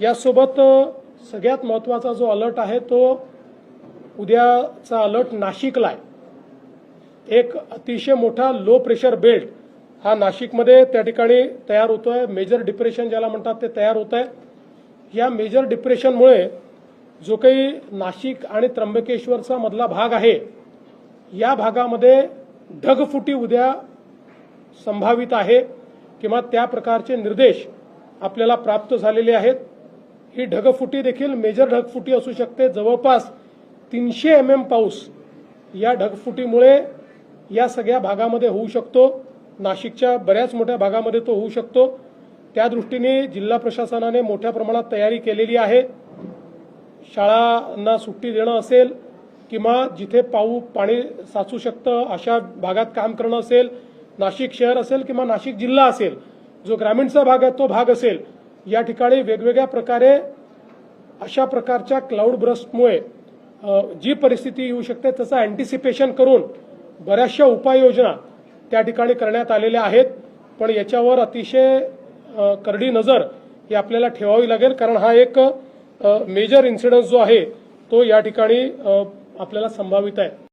यासोबत सगळ्यात महत्त्वाचा जो अलर्ट आहे तो उद्याचा अलर्ट नाशिकला आहे। एक अतिशय मोठा लो प्रेशर बेल्ट हा नाशिकमध्ये त्या ठिकाणी तयार होतोय। मेजर डिप्रेशन ज्याला म्हणतात ते तयार होत आहे। या मेजर डिप्रेशनमुळे जो काही नाशिक आणि त्र्यंबकेश्वरचा मधला भाग आहे या भागामध्ये ढगफुटी उद्या संभावित आहे किंवा त्या प्रकारचे निर्देश आपल्याला प्राप्त झालेले आहेत। ही ढगफुटी देखील मेजर ढगफुटी असू शकते। जवळपास 300 mm पाऊस या ढगफुटीमुळे या सगळ्या भागामध्ये होऊ शकतो। नाशिकच्या बऱ्याच मोठ्या भागामध्ये तो होऊ शकतो। त्या दृष्टीने जिल्हा प्रशासनाने मोठ्या प्रमाणात तयारी केलेली आहे। शाळांना सुट्टी देणं असेल किंवा जिथे पाणी साचू शकतं अशा भागात काम करणं असेल, नाशिक शहर असेल किंवा नाशिक जिल्हा असेल, जो ग्रामीणचा भाग आहे तो भाग असेल, या ठिकाणी वेगवेगळ्या प्रकारे अशा प्रकारच्या क्लाउड ब्रस्टमुळे जी परिस्थिती येऊ शकते त्याचं अँटिसिपेशन करून बऱ्याचशा उपाययोजना त्या ठिकाणी करण्यात आलेल्या आहेत। पण याच्यावर अतिशय करडी नजर ही आपल्याला ठेवावी लागेल, कारण हा एक मेजर इन्सिडेंट जो आहे तो या ठिकाणी आपल्याला संभावित आहे।